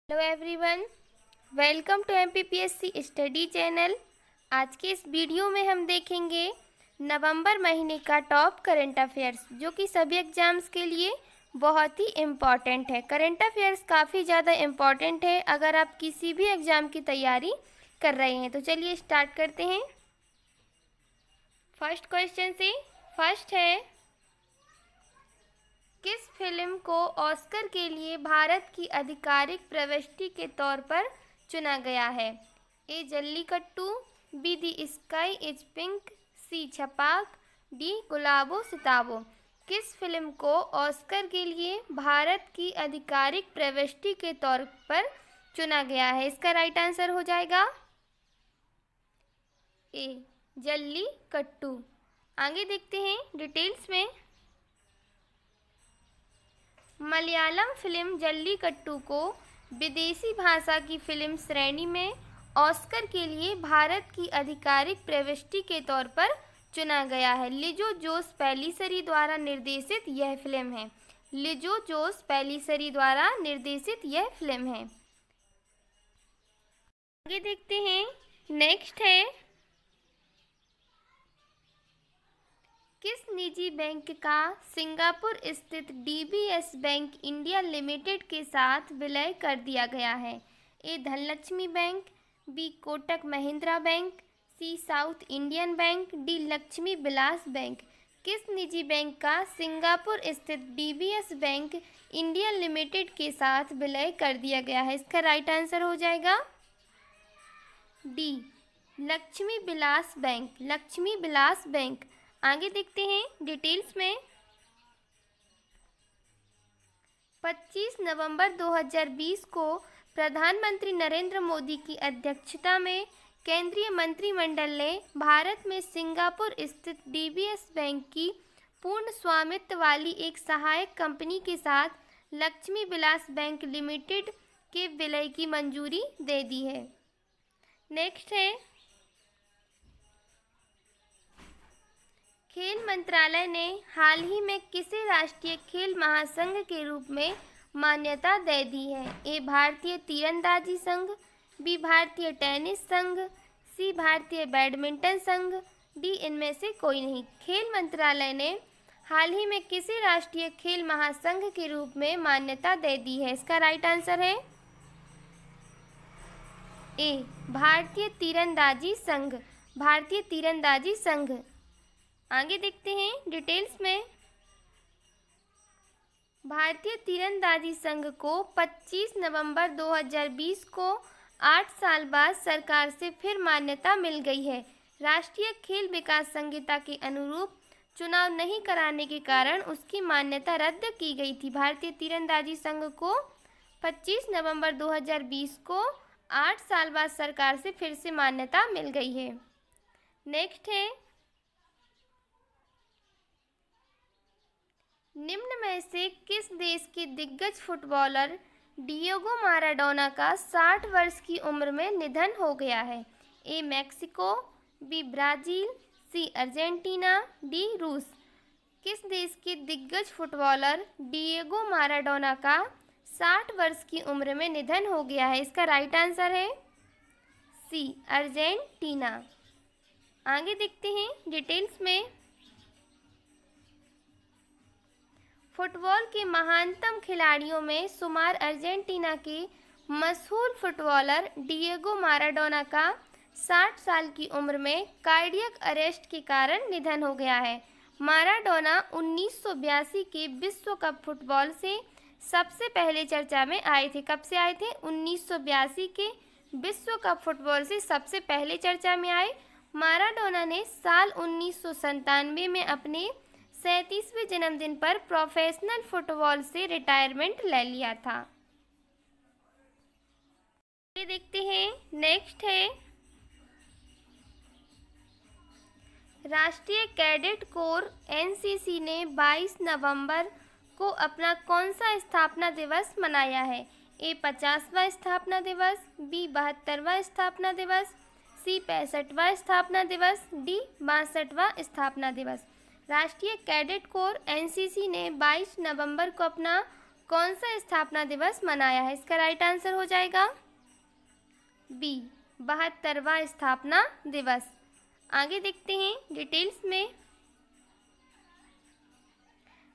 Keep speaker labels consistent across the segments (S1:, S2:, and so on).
S1: Hello everyone, welcome to MPPSC study channel. आज के इस वीडियो में हम देखेंगे नवंबर महीने का टॉप करंट अफेयर्स, जो कि सभी एग्जाम्स के लिए बहुत ही इम्पॉर्टेंट है। करंट अफेयर्स काफ़ी ज़्यादा इम्पॉर्टेंट है अगर आप किसी भी एग्ज़ाम की तैयारी कर रहे हैं। तो चलिए स्टार्ट करते हैं। फर्स्ट क्वेश्चन से फर्स्ट है, किस फिल्म को ऑस्कर के लिए भारत की आधिकारिक प्रविष्टि के तौर पर चुना गया है? A Jallikattu, B the sky is pink, C Chhapaak, D Gulabo Sitabo. किस फिल्म को ऑस्कर के लिए भारत की आधिकारिक प्रविष्टि के तौर पर चुना गया है? इसका राइट आंसर हो जाएगा ए जल्लीकट्टू। आगे देखते हैं डिटेल्स में। मलयालम फिल्म जल्लीकट्टू को विदेशी भाषा की फिल्म श्रेणी में ऑस्कर के लिए भारत की आधिकारिक प्रविष्टि के तौर पर चुना गया है। लिजो जोस पेलिसरी द्वारा निर्देशित यह फिल्म है। लिजो जोस पेलिसरी द्वारा निर्देशित यह फिल्म है। आगे देखते हैं। नेक्स्ट है, किस निजी बैंक का सिंगापुर स्थित डीबीएस बैंक इंडिया लिमिटेड के साथ विलय कर दिया गया है? A Dhanlaxmi Bank, B Kotak Mahindra Bank, C South Indian Bank, D Lakshmi Vilas Bank. किस निजी बैंक का सिंगापुर स्थित डीबीएस बैंक इंडिया लिमिटेड के साथ विलय कर दिया गया है? इसका राइट आंसर हो जाएगा D Lakshmi Vilas bank. Lakshmi Vilas bank. आगे देखते हैं डिटेल्स में। 25 नवंबर 2020 को प्रधानमंत्री नरेंद्र मोदी की अध्यक्षता में केंद्रीय मंत्रिमंडल ने भारत में सिंगापुर स्थित डीबीएस बैंक की पूर्ण स्वामित्व वाली एक सहायक कंपनी के साथ लक्ष्मी विलास बैंक लिमिटेड के विलय की मंजूरी दे दी है। नेक्स्ट है, खेल मंत्रालय ने हाल ही में किसे राष्ट्रीय खेल महासंघ के रूप में मान्यता दे दी है? ए भारतीय तीरंदाजी संघ, बी भारतीय टेनिस संघ, सी भारतीय बैडमिंटन संघ, डी इनमें से कोई नहीं। खेल मंत्रालय ने हाल ही में किसे राष्ट्रीय खेल महासंघ के रूप में मान्यता दे दी है? इसका राइट आंसर है ए भारतीय तीरंदाजी संघ। भारतीय तीरंदाजी संघ। आगे देखते हैं डिटेल्स में। भारतीय तीरंदाजी संघ को 25 नवंबर 2020 को 8 साल बाद सरकार से फिर मान्यता मिल गई है। राष्ट्रीय खेल विकास संहिता के अनुरूप चुनाव नहीं कराने के कारण उसकी मान्यता रद्द की गई थी। भारतीय तीरंदाजी संघ को 25 नवंबर 2020 को 8 साल बाद सरकार से फिर से मान्यता मिल गई है। नेक्स्ट है, निम्न में से किस देश के दिग्गज फुटबॉलर डिएगो माराडोना का 60 वर्ष की उम्र में निधन हो गया है? A Mexico, B Brazil, C Argentina, D रूस। किस देश के दिग्गज फुटबॉलर डिएगो माराडोना का 60 वर्ष की उम्र में निधन हो गया है? इसका राइट आंसर है सी अर्जेंटीना। आगे देखते हैं डिटेल्स में। फुटबॉल के महानतम खिलाड़ियों में शुमार अर्जेंटीना के मशहूर फुटबॉलर डिएगो माराडोना का 60 साल की उम्र में कार्डियक अरेस्ट के कारण निधन हो गया है। माराडोना 1982 के विश्व कप फुटबॉल से सबसे पहले चर्चा में आए थे। कब से आए थे? 1982 के विश्व कप फुटबॉल से सबसे पहले चर्चा में आए। माराडोना ने साल 1997 में अपने 37वें जन्मदिन पर प्रोफेशनल फुटबॉल से रिटायरमेंट ले लिया था। ये देखते हैं। नेक्स्ट है, राष्ट्रीय कैडेट कोर एनसीसी ने 22 नवंबर को अपना कौन सा स्थापना दिवस मनाया है? ए 50वां स्थापना दिवस, बी 72वां स्थापना दिवस, सी 65वां स्थापना दिवस, डी 62वां स्थापना दिवस। राष्ट्रीय कैडेट कोर एनसीसी ने 22 नवंबर को अपना कौन सा स्थापना दिवस मनाया है? इसका राइट आंसर हो जाएगा बी 72वां स्थापना दिवस। आगे देखते हैं डिटेल्स में।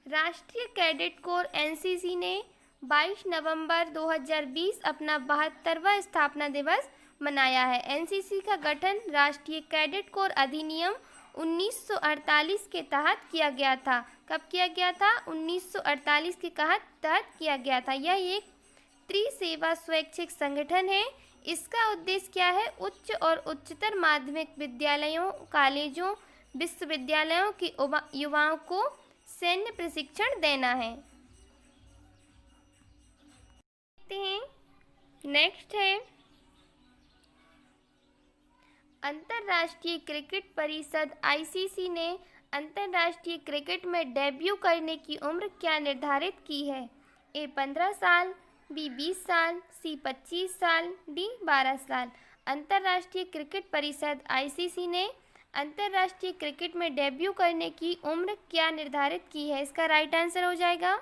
S1: राष्ट्रीय कैडेट कोर एनसीसी ने 22 नवंबर 2020 अपना 72वां स्थापना दिवस मनाया है। एनसीसी का गठन राष्ट्रीय कैडेट कोर अधिनियम 1948 के तहत किया गया था। कब किया गया था? 1948 के तहत किया गया था। यह एक त्रिसेवा स्वैच्छिक संगठन है। इसका उद्देश्य क्या है? उच्च और उच्चतर माध्यमिक विद्यालयों, कॉलेजों, विश्वविद्यालयों के युवाओं को सैन्य प्रशिक्षण देना है। देखते हैं नेक्स्ट है अंतर्राष्ट्रीय क्रिकेट परिषद आईसीसी ने अंतर्राष्ट्रीय क्रिकेट में डेब्यू करने की उम्र क्या निर्धारित की है? ए 15 साल, बी 20 साल, सी 25 साल, डी 12 साल। अंतर्राष्ट्रीय क्रिकेट परिषद आईसीसी ने अंतर्राष्ट्रीय क्रिकेट में डेब्यू करने की उम्र क्या निर्धारित की है? इसका राइट आंसर हो जाएगा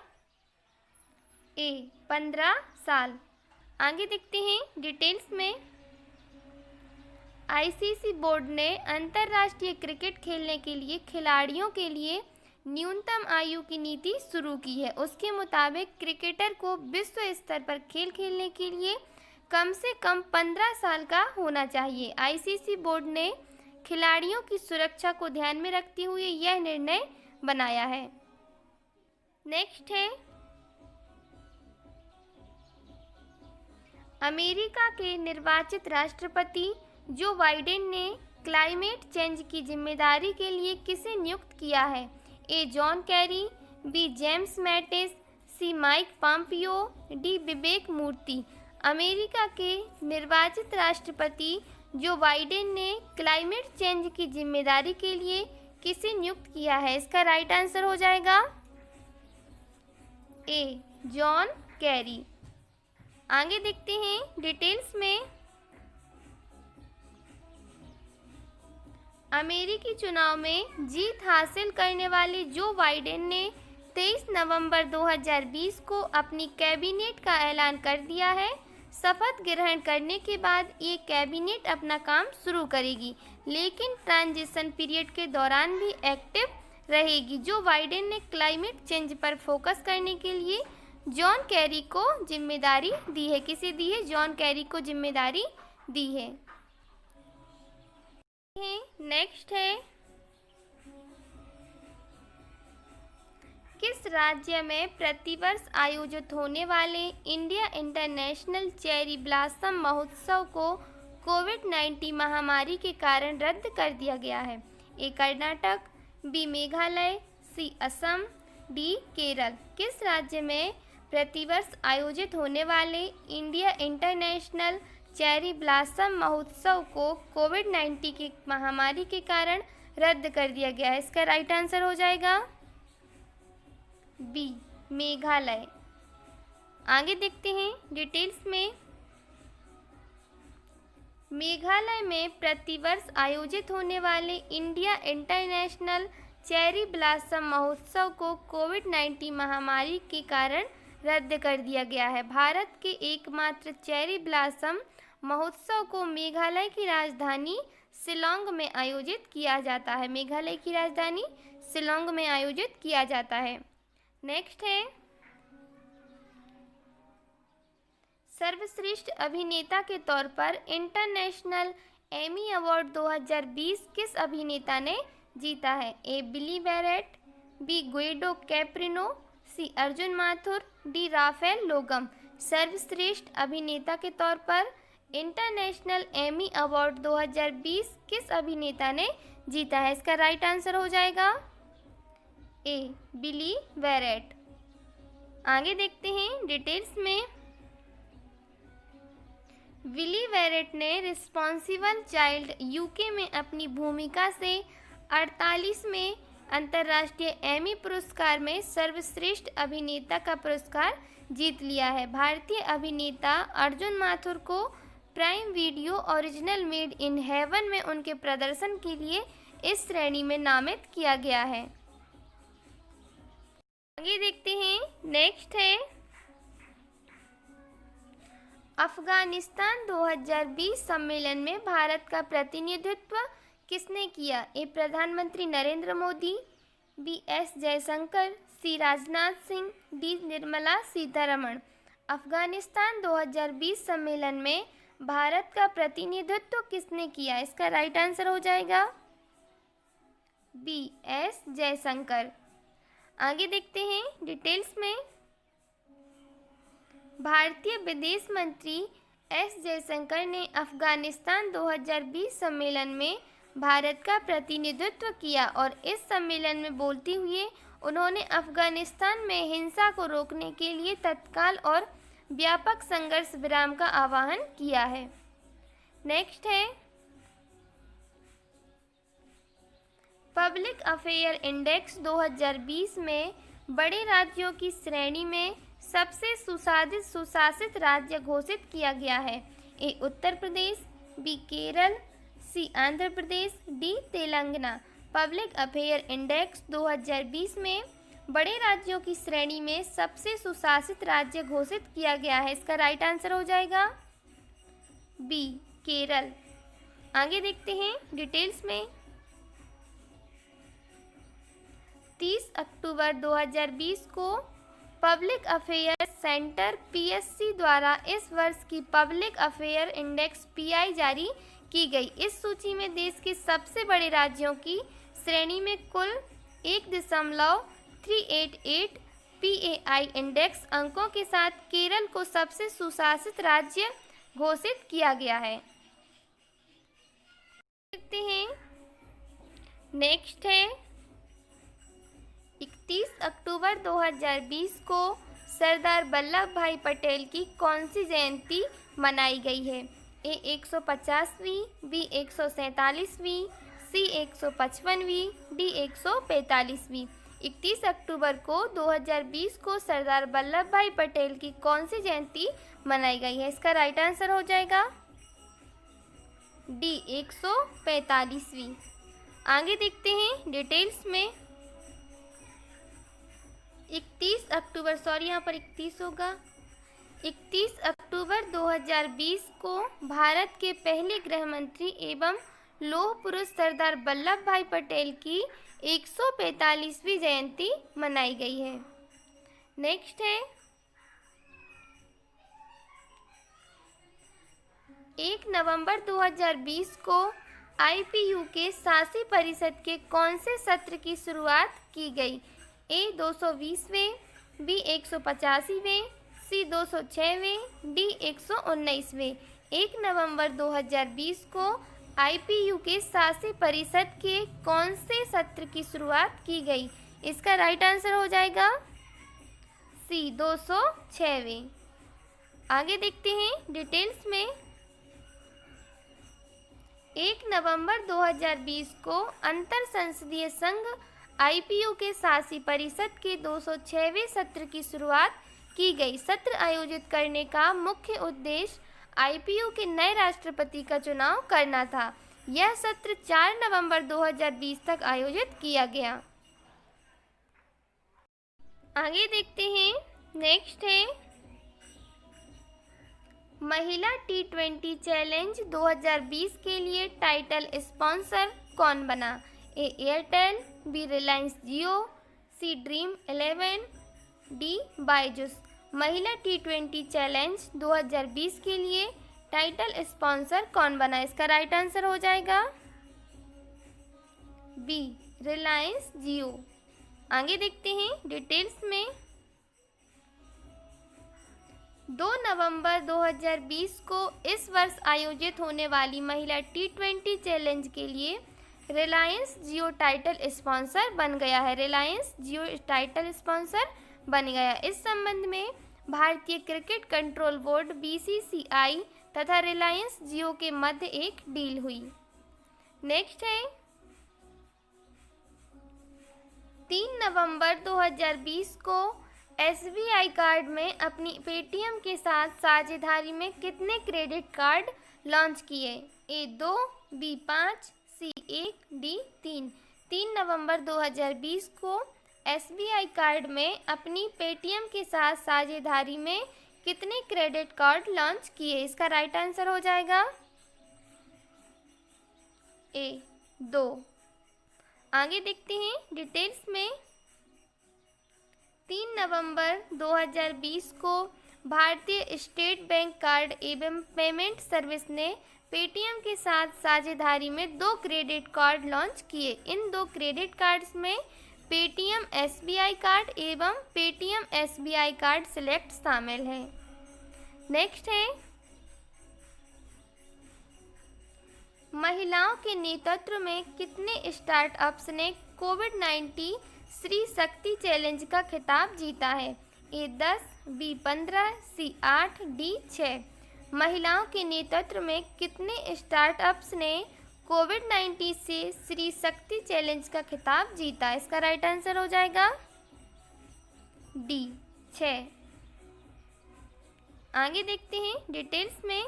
S1: ए 15 साल। आगे देखते हैं डिटेल्स में। आईसीसी बोर्ड ने अंतर्राष्ट्रीय क्रिकेट खेलने के लिए खिलाड़ियों के लिए न्यूनतम आयु की नीति शुरू की है। उसके मुताबिक क्रिकेटर को विश्व स्तर पर खेल खेलने के लिए कम से कम 15 साल का होना चाहिए। आईसीसी बोर्ड ने खिलाड़ियों की सुरक्षा को ध्यान में रखते हुए यह निर्णय बनाया है। नेक्स्ट है अमेरिका के निर्वाचित राष्ट्रपति जो बाइडेन ने क्लाइमेट चेंज की जिम्मेदारी के लिए किसे नियुक्त किया है? A John Kerry, B James Mattis, C Mike Pompeo, D Vivek Murthy. America के निर्वाचित राष्ट्रपति जो बाइडेन ने क्लाइमेट चेंज की जिम्मेदारी के लिए किसे नियुक्त किया है? इसका राइट आंसर हो जाएगा ए जॉन कैरी। आगे देखते हैं डिटेल्स में। अमेरिकी चुनाव में जीत हासिल करने वाले जो बाइडेन ने 23 नवंबर 2020 को अपनी कैबिनेट का ऐलान कर दिया है। शपथ ग्रहण करने के बाद ये कैबिनेट अपना काम शुरू करेगी, लेकिन ट्रांजिशन पीरियड के दौरान भी एक्टिव रहेगी। जो बाइडेन ने क्लाइमेट चेंज पर फोकस करने के लिए जॉन कैरी को जिम्मेदारी दी है। किसे दी है? जॉन कैरी को जिम्मेदारी दी है। नेक्स्ट है किस राज्य में प्रतिवर्ष आयोजित होने वाले इंडिया इंटरनेशनल चेरी ब्लॉसम महोत्सव को कोविड-19 महामारी के कारण रद्द कर दिया गया है? ए कर्नाटक, बी मेघालय, सी असम, डी केरल। किस राज्य में प्रतिवर्ष आयोजित होने वाले इंडिया इंटरनेशनल चेरी ब्लॉसम महोत्सव को कोविड-19 की महामारी के कारण रद्द कर दिया गया है? इसका राइट आंसर हो जाएगा बी मेघालय। आगे देखते हैं डिटेल्स में। मेघालय में प्रतिवर्ष आयोजित होने वाले इंडिया इंटरनेशनल चेरी ब्लॉसम महोत्सव को कोविड-19 महामारी के कारण रद्द कर दिया गया है। भारत के एकमात्र चेरी ब्लॉसम महोत्सव को मेघालय की राजधानी शिलांग में आयोजित किया जाता है। मेघालय की राजधानी शिलांग में आयोजित किया जाता है। नेक्स्ट है सर्वश्रेष्ठ अभिनेता के तौर पर इंटरनेशनल एमी अवार्ड 2020 किस अभिनेता ने जीता है? ए बिली बैरेट, बी गुइडो कैप्रिनो, सी अर्जुन माथुर, डी राफेल लोगम। सर्वश्रेष्ठ अभिनेता के तौर पर इंटरनेशनल एमी अवार्ड 2020 किस अभिनेता ने जीता है? इसका राइट आंसर हो जाएगा ए बिली बैरेट। आगे देखते हैं डिटेल्स में। बिली बैरेट ने रिस्पॉन्सिबल चाइल्ड यूके में अपनी भूमिका से 48वें अंतर्राष्ट्रीय एमी पुरस्कार में सर्वश्रेष्ठ अभिनेता का पुरस्कार जीत लिया है। भारतीय अभिनेता अर्जुन माथुर को prime video original made in heaven में उनके प्रदर्शन के लिए इस श्रेणी में नामित किया गया है। आगे देखते हैं। नेक्स्ट है अफगानिस्तान 2020 सम्मेलन में भारत का प्रतिनिधित्व किसने किया? ए. प्रधानमंत्री नरेंद्र मोदी, बी. एस. जयशंकर, सी. राजनाथ सिंह, डी. निर्मला सीतारमण। अफगानिस्तान 2020 सम्मेलन में भारत का प्रतिनिधित्व किसने किया? इसका राइट आंसर हो जाएगा बी. एस. जयशंकर। आगे देखते हैं डिटेल्स में। भारतीय विदेश मंत्री एस जयशंकर ने अफगानिस्तान 2020 सम्मेलन में भारत का प्रतिनिधित्व किया और इस सम्मेलन में बोलते हुए उन्होंने अफगानिस्तान में हिंसा को रोकने के लिए तत्काल और व्यापक संघर्ष विराम का आह्वान किया है। नेक्स्ट है पब्लिक अफेयर इंडेक्स 2020 में बड़े राज्यों की श्रेणी में सबसे सुशासित राज्य घोषित किया गया है। A. Uttar Pradesh, B. Kerala, C. Andhra Pradesh, D. Telangana. Public affair index 2020 में बड़े राज्यों की श्रेणी में सबसे सुशासित राज्य घोषित किया गया है। इसका राइट आंसर हो जाएगा बी. केरल। आगे देखते हैं डिटेल्स में। 30 अक्टूबर 2020 को पब्लिक अफेयर सेंटर पीएससी द्वारा इस वर्ष की पब्लिक अफेयर इंडेक्स पीआई जारी की गई। इस सूची में देश के सबसे बड़े राज्यों की श्रेणी में कुल 1.388 पीएआई इंडेक्स अंकों के साथ केरल को सबसे सुशासित राज्य घोषित किया गया है। देखते हैं नेक्स्ट है 31 अक्टूबर 2020 को सरदार वल्लभ भाई पटेल की कौन सी जयंती मनाई गई है? ए. 150वीं, बी. 147वीं, सी. 155वीं, डी. 145वीं। 31 अक्टूबर को 2020 को सरदार वल्लभ भाई पटेल की कौन सी जयंती मनाई गई है? इसका राइट आंसर हो जाएगा डी. 145वीं। आगे देखते हैं डिटेल्स में। 31 अक्टूबर 2020 को भारत के पहले गृह मंत्री एवं लौह पुरुष सरदार वल्लभ भाई पटेल की 145वीं जयंती मनाई गई है। नेक्स्ट है 1 नवंबर 2020 को आईपीयू के शासी परिषद के कौन से सत्र की शुरुआत की गई? ए. 220वें, बी. 185वें, सी. 206वें, डी. 119वें। 1 नवंबर 2020 को आईपीयू के शासी परिषद के कौन से सत्र की शुरुआत की गई? इसका राइट आंसर हो जाएगा सी. 206वें। आगे देखते हैं डिटेल्स में। 1 नवंबर 2020 को अंतर संसदीय संघ आईपीयू के शासी परिषद के 206वें सत्र की शुरुआत की गई। सत्र आयोजित करने का मुख्य उद्देश्य आईपीयू के नए राष्ट्रपति का चुनाव करना था। यह सत्र 4 नवंबर 2020 तक आयोजित किया गया। आगे देखते हैं नेक्स्ट है महिला T20 चैलेंज 2020 के लिए टाइटल स्पॉन्सर कौन बना? A. Airtel, B. Reliance Jio, C. Dream 11, D. Byju's. महिला T20 चैलेंज 2020 के लिए टाइटल स्पॉन्सर कौन बना? इसका राइट आंसर हो जाएगा बी. रिलायंस जियो। आगे देखते हैं डिटेल्स में। 2 नवंबर 2020 को इस वर्ष आयोजित होने वाली महिला T20 चैलेंज के लिए रिलायंस जियो टाइटल स्पॉन्सर बन गया है। रिलायंस जियो टाइटल स्पॉन्सर बन गया। इस संबंध में भारतीय क्रिकेट कंट्रोल बोर्ड BCCI तथा रिलायंस जियो के मध्य एक डील हुई। नेक्स्ट है 3 नवंबर 2020 को SBI कार्ड में अपनी पेटीएम के साथ साझेदारी में कितने क्रेडिट कार्ड लॉन्च किए? ए. 2, बी. 5, सी. 1, डी. 3। 3 नवंबर 2020 को SBI कार्ड में अपनी पेटीएम के साथ साझेदारी में कितने क्रेडिट कार्ड लॉन्च किए? इसका राइट आंसर हो जाएगा ए 2। आगे देखते हैं डिटेल्स में। 3 नवंबर 2020 को भारतीय स्टेट बैंक कार्ड एवं पेमेंट सर्विस ने पेटीएम के साथ साझेदारी में 2 क्रेडिट कार्ड लॉन्च किए। इन 2 क्रेडिट कार्ड्स में पेटीएम एसबीआई कार्ड एवं पेटीएम एसबीआई कार्ड सिलेक्ट शामिल है। नेक्स्ट है, महिलाओं के नेतृत्व में कितने स्टार्टअप्स ने कोविड-19 श्री शक्ति चैलेंज का खिताब जीता है? ए 10, बी 15, सी 8, डी 6। महिलाओं के नेतृत्व में कितने स्टार्टअप्स ने कोविड-19 से श्री शक्ति चैलेंज का खिताब जीता? इसका राइट आंसर हो जाएगा डी 6। आगे देखते हैं डिटेल्स में।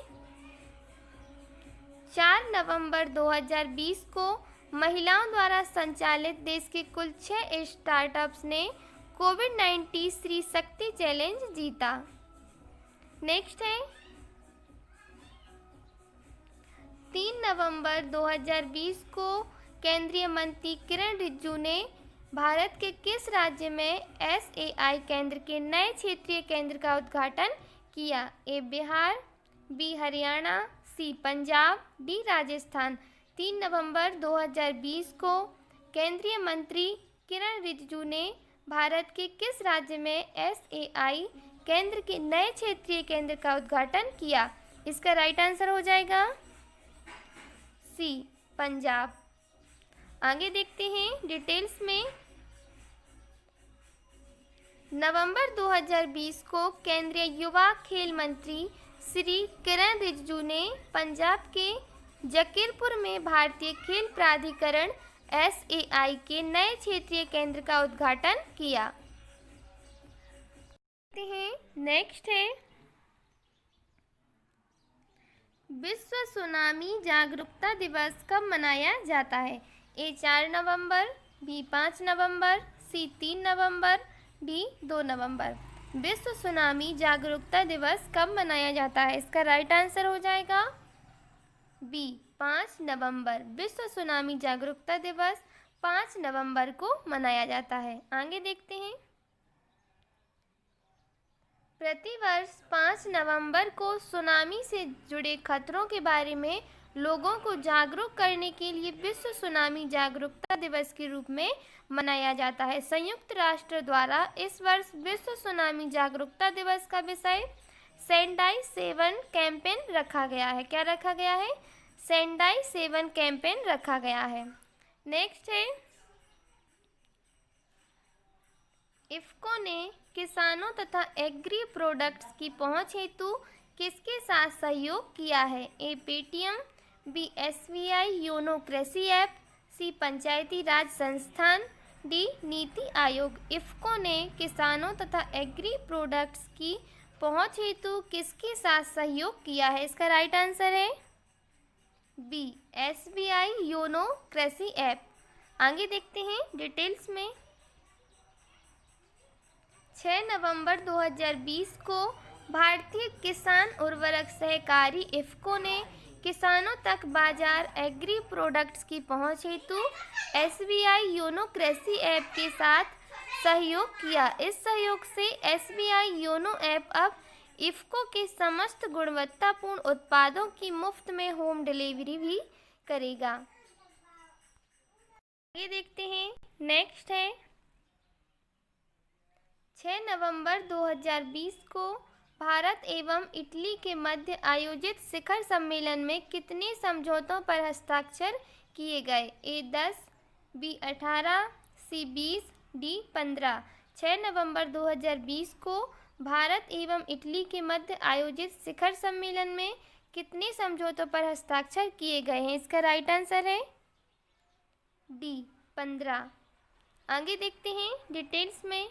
S1: 4 नवंबर 2020 को महिलाओं द्वारा संचालित देश के कुल 6 स्टार्टअप्स ने कोविड-19 श्री शक्ति चैलेंज जीता। नेक्स्ट है, 3 नवंबर 2020 को केंद्रीय मंत्री किरण रिजिजू ने भारत के किस राज्य में एसएआई केंद्र के नए क्षेत्रीय केंद्र का उद्घाटन किया? ए बिहार, बी हरियाणा, सी पंजाब, डी राजस्थान। 3 नवंबर 2020 को केंद्रीय मंत्री किरण रिजिजू ने भारत के किस राज्य में एसएआई केंद्र के नए क्षेत्रीय केंद्र का उद्घाटन किया? इसका राइट आंसर हो जाएगा सी पंजाब। आगे देखते हैं डिटेल्स में। नवंबर 2020 को केंद्रीय युवा खेल मंत्री श्री किरण रिजिजू ने पंजाब के जकीरपुर में भारतीय खेल प्राधिकरण एसएआई के नए क्षेत्रीय केंद्र का उद्घाटन किया। नेक्स्ट है, विश्व सुनामी जागरूकता दिवस कब मनाया जाता है? ए 4 नवंबर, बी 5 नवंबर, सी 3 नवंबर, डी 2 नवंबर। विश्व सुनामी जागरूकता दिवस कब मनाया जाता है? इसका राइट आंसर हो जाएगा बी 5 नवंबर। विश्व सुनामी जागरूकता दिवस 5 नवंबर को मनाया जाता है। आगे देखते हैं। प्रतिवर्ष 5 नवंबर को सुनामी से जुड़े खतरों के बारे में लोगों को जागरूक करने के लिए विश्व सुनामी जागरूकता दिवस के रूप में मनाया जाता है। संयुक्त राष्ट्र द्वारा इस वर्ष विश्व सुनामी जागरूकता दिवस का विषय सेंडाई 7 कैंपेन रखा गया है। क्या रखा गया है? सेंडाई 7 कैंपेन रखा गया है। नेक्स्ट है, इफ्को ने किसानों तथा एग्री प्रोडक्ट्स की पहुंच हेतु किसके साथ सहयोग किया है? ए पेटीएम, बी एसबीआई योनो कृषि ऐप, सी पंचायती राज संस्थान, डी नीति आयोग। इफ्को ने किसानों तथा एग्री प्रोडक्ट्स की पहुंच हेतु किसके साथ सहयोग किया है? इसका राइट आंसर है बी एसबीआई योनो कृषि ऐप। आगे देखते हैं डिटेल्स में। 6 नवंबर 2020 को भारतीय किसान उर्वरक सहकारी इफ्को ने किसानों तक बाजार एग्री प्रोडक्ट्स की पहुंच हेतु एसबीआई योनो कृषि ऐप के साथ सहयोग किया। इस सहयोग से एसबीआई योनो ऐप अब इफ्को के समस्त गुणवत्तापूर्ण उत्पादों की मुफ्त में होम डिलीवरी भी करेगा। आगे देखते हैं। नेक्स्ट है, 6 नवंबर 2020 को भारत एवं इटली के मध्य आयोजित शिखर सम्मेलन में कितने समझौतों पर हस्ताक्षर किए गए? ए 10, बी 18, सी 20, डी 15। 6 नवंबर 2020 को भारत एवं इटली के मध्य आयोजित शिखर सम्मेलन में कितने समझौतों पर हस्ताक्षर किए गए हैं? इसका राइट आंसर है डी 15। आगे देखते हैं डिटेल्स में।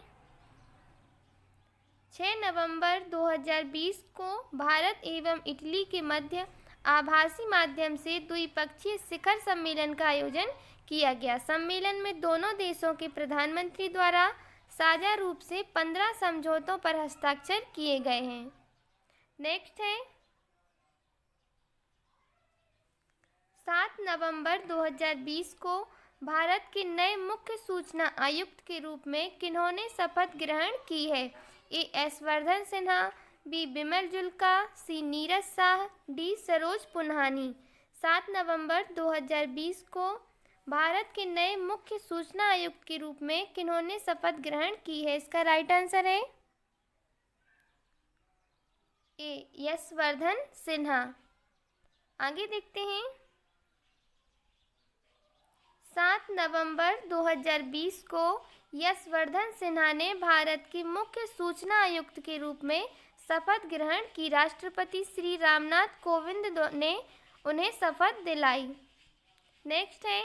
S1: 6 नवंबर 2020 को भारत एवं इटली के मध्य आभासी माध्यम से द्विपक्षीय शिखर सम्मेलन का आयोजन किया गया। सम्मेलन में दोनों देशों के प्रधानमंत्री द्वारा साझा रूप से 15 समझौतों पर हस्ताक्षर किए गए हैं। नेक्स्ट है 7 नवंबर 2020 को भारत के नए मुख्य सूचना आयुक्त के रूप में किन्होंने शपथ ग्रहण की है? A Yashvardhan Sinha, B Bimal Julka, C Neeraj Shah, D Saroj Punhani. 7 नवंबर 2020 को भारत के नए मुख्य सूचना आयुक्त के रूप में किन्होंने शपथ ग्रहण की है? इसका राइट आंसर है ए यशवर्धन सिन्हा। आगे देखते हैं 7 नवंबर 2020 को यशवर्धन सिन्हा ने भारत के मुख्य सूचना आयुक्त के रूप में शपथ ग्रहण की। राष्ट्रपति श्री रामनाथ कोविंद ने उन्हें शपथ दिलाई। नेक्स्ट है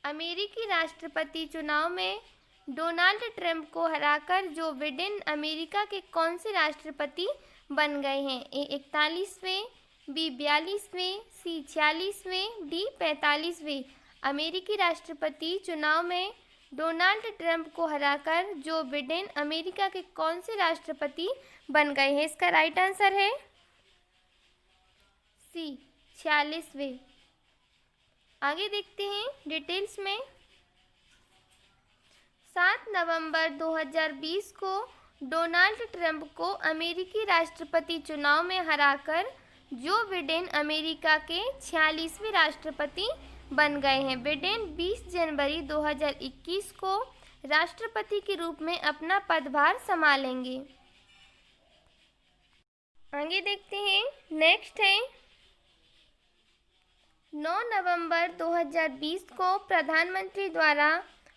S1: अमेरिकी राष्ट्रपति चुनाव में डोनाल्ड ट्रंप को हराकर जो बिडेन अमेरिका के कौन से राष्ट्रपति बन गए हैं? ए 41वें, बी 42वें, सी 46वें, डी 45वें। अमेरिकी राष्ट्रपति चुनाव में डोनाल्ड ट्रंप को हराकर जो बिडेन अमेरिका के कौन से राष्ट्रपति बन गए हैं? इसका राइट आंसर है सी 46वें। आगे देखते हैं डिटेल्स में 7 नवंबर 2020 को डोनाल्ड ट्रंप को अमेरिकी राष्ट्रपति चुनाव में हराकर जो बिडेन अमेरिका के 46वें राष्ट्रपति बन गए हैं। बिडेन 20 जनवरी 2021 को राष्ट्रपति के रूप में अपना पदभार संभालेंगे। आगे देखते हैं नेक्स्ट है 9 नवंबर 2020 को प्रधानमंत्री द्वारा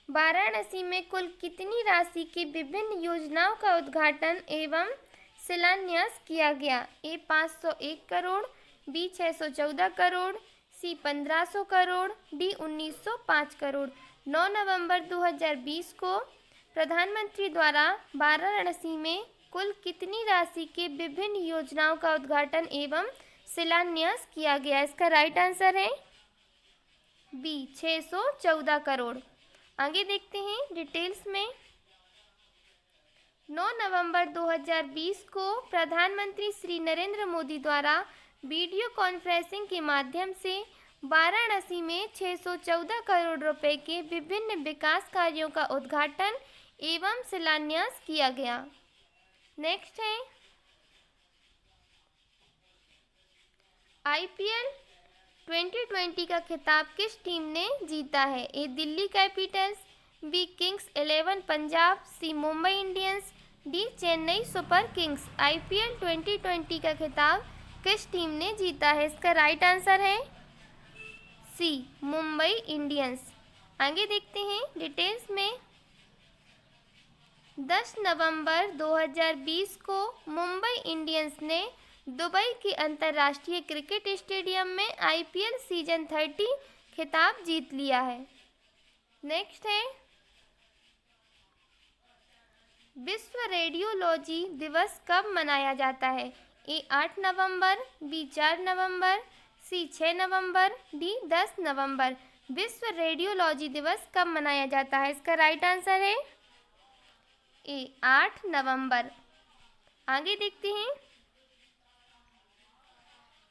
S1: वाराणसी में कुल कितनी राशि की विभिन्न योजनाओं का उद्घाटन एवं शिलान्यास किया गया? ए 501 करोड़, बी 614 करोड़, सी 1500 करोड़, डी 1905 करोड़। 9 नवंबर 2020 को प्रधानमंत्री द्वारा वाराणसी में कुल कितनी राशि के विभिन्न योजनाओं का उद्घाटन एवं शिलान्यास किया गया? इसका राइट आंसर है बी 614 करोड़। आगे देखते हैं डिटेल्स में 9 नवंबर 2020 को प्रधानमंत्री श्री नरेंद्र मोदी द्वारा वीडियो कॉन्फ्रेंसिंग के माध्यम से वाराणसी में 614 करोड़ रुपए के विभिन्न विकास कार्यों का उद्घाटन एवं शिलान्यास किया गया। नेक्स्ट है आईपीएल 2020 का खिताब किस टीम ने जीता है? A Delhi Capitals, B Kings 11 Punjab, C Mumbai Indians, D Chennai Super Kings. IPL 2020 का खिताब किस टीम ने जीता है? इसका राइट आंसर है सी मुंबई इंडियंस। आगे देखते हैं डिटेल्स में 10 नवंबर 2020 को मुंबई इंडियंस ने दुबई के अंतर्राष्ट्रीय क्रिकेट स्टेडियम में आईपीएल सीजन 30 खिताब जीत लिया है। नेक्स्ट है विश्व रेडियोलॉजी दिवस कब मनाया जाता है? ए 8 नवंबर, बी 4 नवंबर, सी 6 नवंबर, डी 10 नवंबर। विश्व रेडियोलॉजी दिवस कब मनाया जाता है? इसका राइट आंसर है ए 8 नवंबर। आगे देखते हैं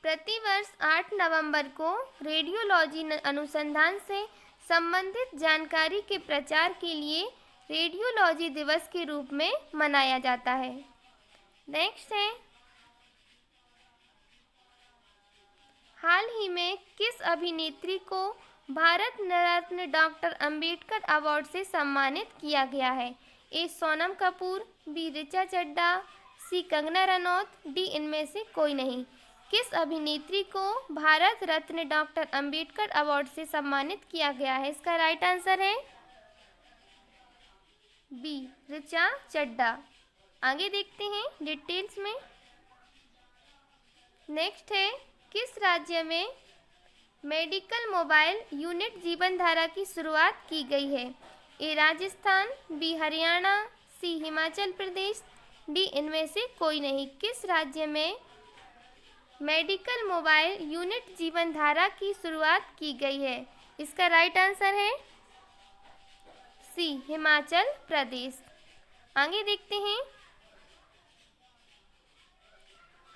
S1: प्रतिवर्ष 8 नवंबर को रेडियोलॉजी अनुसंधान से संबंधित जानकारी के प्रचार के लिए रेडियोलॉजी दिवस के रूप में मनाया जाता है। नेक्स्ट है हाल ही में किस अभिनेत्री को भारत रत्न डॉक्टर अंबेडकर अवार्ड से सम्मानित किया गया है? ए सोनम कपूर, बी ऋचा चड्ढा, सी कंगना रनौत, डी इनमें से कोई नहीं। किस अभिनेत्री को भारत रत्न डॉक्टर अंबेडकर अवार्ड से सम्मानित किया गया है? इसका राइट आंसर है बी ऋचा चड्ढा। आगे देखते हैं डिटेल्स में नेक्स्ट है किस राज्य में मेडिकल मोबाइल यूनिट जीवन धारा की शुरुआत की गई है? ए राजस्थान, बी हरियाणा, सी हिमाचल प्रदेश, डी इनमें से कोई नहीं। किस राज्य में मेडिकल मोबाइल यूनिट जीवन धारा की शुरुआत की गई है? इसका राइट आंसर है सी हिमाचल प्रदेश। आगे देखते हैं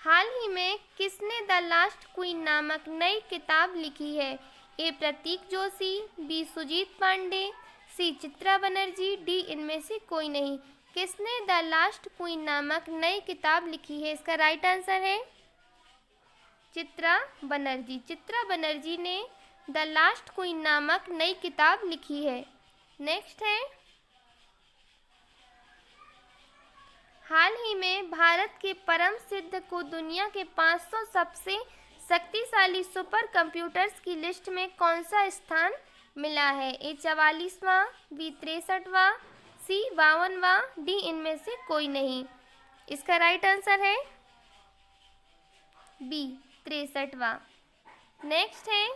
S1: हाल ही में किसने द लास्ट क्वीन नामक नई किताब लिखी है? ए प्रतीक जोशी, बी सुजीत पांडे, सी चित्रा बनर्जी, डी इनमें से कोई नहीं। किसने द लास्ट क्वीन नामक नई किताब लिखी है? इसका राइट आंसर है चित्रा बनर्जी। चित्रा बनर्जी ने द लास्ट क्वीन नामक नई किताब लिखी है। नेक्स्ट है, हाल ही में भारत के परम सिद्ध को दुनिया के 500 सबसे शक्तिशाली सुपर कंप्यूटर्स की लिस्ट में कौन सा स्थान मिला है? ए 44वां, बी 63वां, सी 52वां, डी इनमें से कोई नहीं। इसका राइट आंसर है बी 63वां। नेक्स्ट है,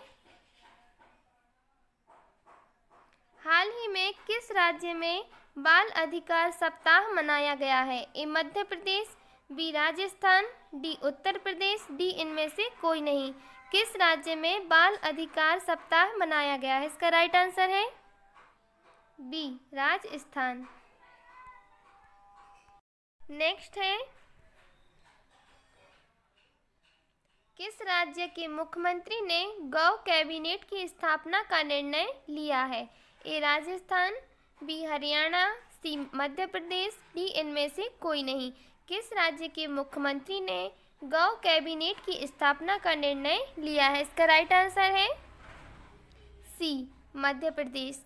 S1: हाल ही में किस राज्य में बाल अधिकार सप्ताह मनाया गया है? ए Madhya Pradesh, B Rajasthan, D Uttar Pradesh, D इनमें से कोई नहीं। किस राज्य में बाल अधिकार सप्ताह मनाया गया है? इसका राइट आंसर है बी राजस्थान। नेक्स्ट है, किस राज्य के मुख्यमंत्री ने गौ कैबिनेट की स्थापना का निर्णय लिया है? ए राजस्थान, बी हरियाणा, सी मध्य प्रदेश, डी इनमें से कोई नहीं। किस राज्य के मुख्यमंत्री ने गौ कैबिनेट की स्थापना का निर्णय लिया है? इसका राइट आंसर है सी मध्य प्रदेश।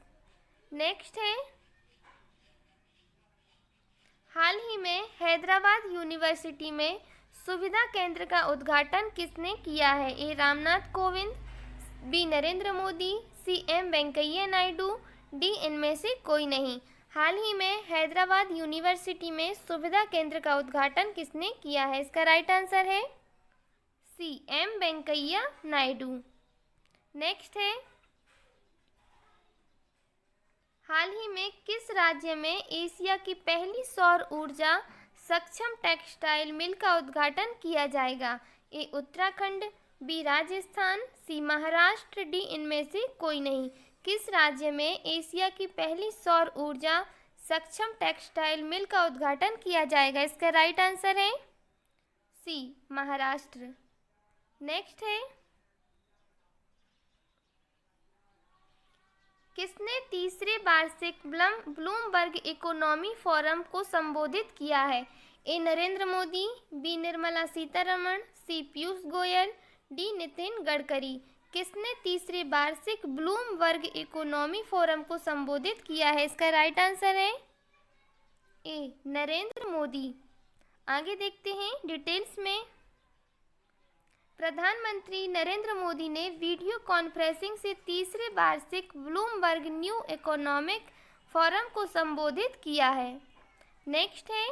S1: नेक्स्ट है, हाल ही में हैदराबाद यूनिवर्सिटी में सुविधा केंद्र का उद्घाटन किसने किया है? A Ramnath Kovind, B Narendra Modi, C M Venkaiah Naidu, D इनमें से कोई नहीं। हाल ही में हैदराबाद यूनिवर्सिटी में सुविधा केंद्र का उद्घाटन किसने किया है? इसका राइट आंसर है C M Venkaiah Naidu. Next है, हाल ही में किस राज्य में एशिया की पहली सौर ऊर्जा सक्षम टेक्सटाइल मिल का उद्घाटन किया जाएगा? ए उत्तराखंड, बी राजस्थान, सी महाराष्ट्र, डी इनमें से कोई नहीं। किस राज्य में एशिया की पहली सौर ऊर्जा सक्षम टेक्सटाइल मिल का उद्घाटन किया जाएगा? इसका राइट आंसर है सी महाराष्ट्र। नेक्स्ट है, किसने तीसरे वार्षिक ब्लूमबर्ग इकोनॉमी फोरम को संबोधित किया है? ए नरेंद्र मोदी, बी निर्मला सीतारमण, सी पीयूष गोयल, डी नितिन गडकरी। किसने तीसरे वार्षिक ब्लूमबर्ग इकोनॉमी फोरम को संबोधित किया है? इसका राइट आंसर है ए नरेंद्र मोदी। आगे देखते हैं डिटेल्स में। प्रधानमंत्री नरेंद्र मोदी ने वीडियो कॉन्फ्रेंसिंग से तीसरे वार्षिक ब्लूमबर्ग न्यू इकोनॉमिक फोरम को संबोधित किया है। नेक्स्ट है,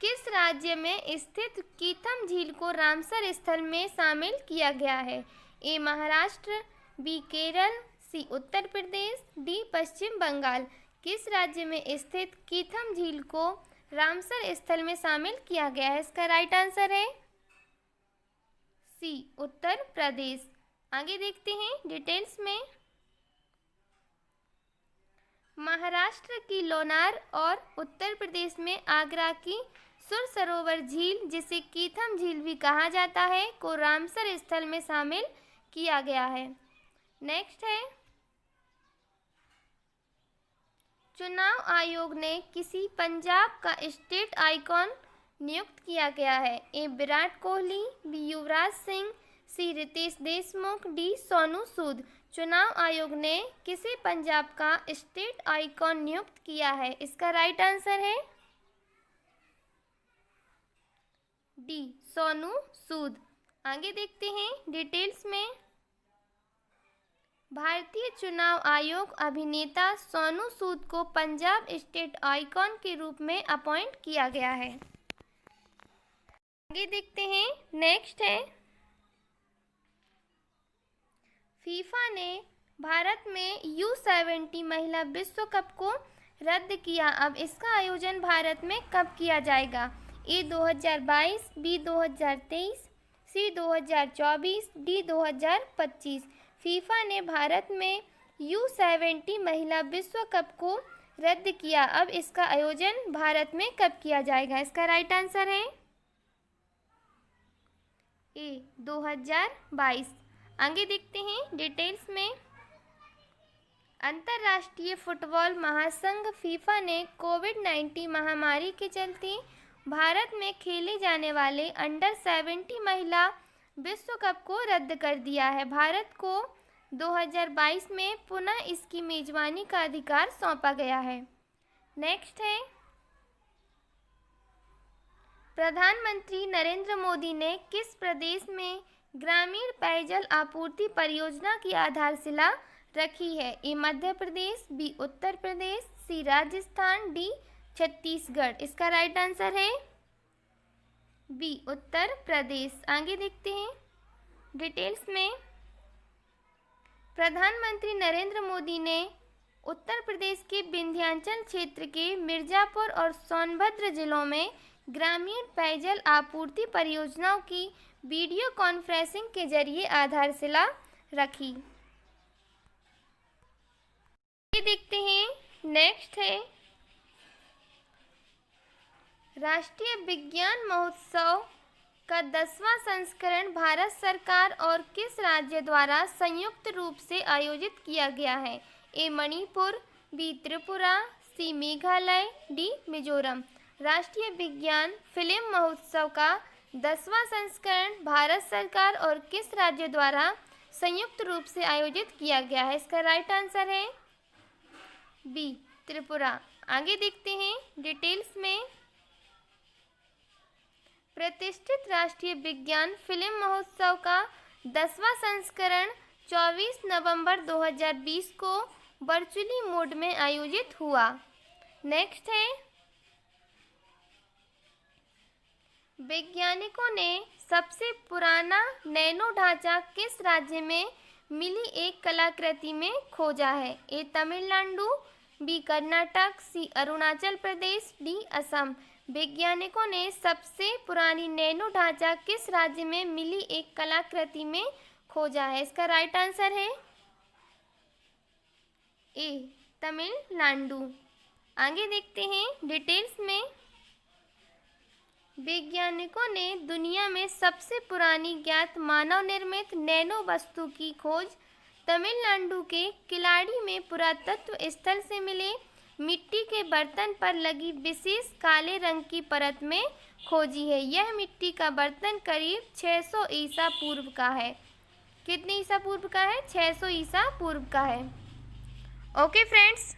S1: किस राज्य में स्थित कीथम झील को रामसर स्थल में शामिल किया गया है? ए महाराष्ट्र, बी केरल, सी उत्तर प्रदेश, डी पश्चिम बंगाल। किस राज्य में स्थित कीथम झील को रामसर स्थल में शामिल किया गया है? इसका राइट आंसर है सी उत्तर प्रदेश। आगे देखते हैं डिटेल्स में। महाराष्ट्र की लोनार और उत्तर प्रदेश में आगरा की सुर सरोवर झील, जिसे कीथम झील भी कहा जाता है, को रामसर स्थल में शामिल किया गया है। नेक्स्ट है, चुनाव आयोग ने किसी पंजाब का स्टेट आइकॉन नियुक्त किया गया है? ए विराट कोहली, बी युवराज सिंह, सी रितेश देशमुख, डी सोनू सूद। चुनाव आयोग ने किसे पंजाब का स्टेट आइकॉन नियुक्त किया है? इसका राइट आंसर है डी सोनू सूद। आगे देखते हैं डिटेल्स में। भारतीय चुनाव आयोग अभिनेता सोनू सूद को पंजाब स्टेट आइकॉन के रूप में अपॉइंट किया गया है। आगे देखते हैं। नेक्स्ट है, फीफा ने भारत में U70 महिला विश्व कप को रद्द किया। अब इसका आयोजन भारत में कब किया जाएगा? ए 2022, बी 2023, सी 2024, डी 2025। फीफा ने भारत में U70 महिला विश्व कप को रद्द किया। अब इसका आयोजन भारत में कब किया जाएगा? इसका राइट आंसर है ए 2022। आगे देखते हैं डिटेल्स में। अंतर्राष्ट्रीय फुटबॉल महासंघ फीफा ने कोविड-19 महामारी के चलते भारत में खेले जाने वाले अंडर 70 महिला विश्व कप को रद्द कर दिया है। भारत को 2022 में पुनः इसकी मेजबानी का अधिकार सौंपा गया है। नेक्स्ट है, प्रधानमंत्री नरेंद्र मोदी ने किस प्रदेश में ग्रामीण पेयजल आपूर्ति परियोजना की आधारशिला रखी है? ए मध्य प्रदेश, बी उत्तर प्रदेश, सी राजस्थान, डी छत्तीसगढ़। इसका राइट आंसर है बी उत्तर प्रदेश। आगे देखते हैं डिटेल्स में। प्रधानमंत्री नरेंद्र मोदी ने उत्तर प्रदेश के विंध्याचल क्षेत्र के मिर्जापुर और सोनभद्र जिलों में ग्रामीण पेयजल आपूर्ति परियोजनाओं की वीडियो कॉन्फ्रेंसिंग के जरिए आधारशिला रखी। ये देखते हैं नेक्स्ट है, राष्ट्रीय विज्ञान महोत्सव का 10वां संस्करण भारत सरकार और किस राज्य द्वारा संयुक्त रूप से आयोजित किया गया है? ए मणिपुर, बी त्रिपुरा, सी मेघालय, डी मिजोरम। राष्ट्रीय विज्ञान फिल्म महोत्सव का 10वां संस्करण भारत सरकार और किस राज्य द्वारा संयुक्त रूप से आयोजित किया गया है? इसका राइट आंसर है बी त्रिपुरा। आगे देखते हैं डिटेल्स में। प्रतिष्ठित राष्ट्रीय विज्ञान फिल्म महोत्सव का 10वां संस्करण 24 नवंबर 2020 को वर्चुअली मोड में आयोजित हुआ। नेक्स्ट है, वैज्ञानिकों ने सबसे पुराना नैनो ढांचा किस राज्य में मिली एक कलाकृति में खोजा है? ए तमिलनाडु, बी कर्नाटक, सी अरुणाचल प्रदेश, डी असम। वैज्ञानिकों ने सबसे पुरानी नैनो ढांचा किस राज्य में मिली एक कलाकृति में खोजा है? इसका राइट आंसर है ए तमिलनाडु। आगे देखते हैं डिटेल्स में। वैज्ञानिकों ने दुनिया में सबसे पुरानी ज्ञात मानव निर्मित नैनो वस्तु की खोज तमिलनाडु के किलाड़ी में पुरातत्व स्थल से मिले मिट्टी के बर्तन पर लगी विशेष काले रंग की परत में खोजी है। यह मिट्टी का बर्तन करीब 600 ईसा पूर्व का है। कितने ईसा पूर्व का है? 600 ईसा पूर्व का है। Okay friends,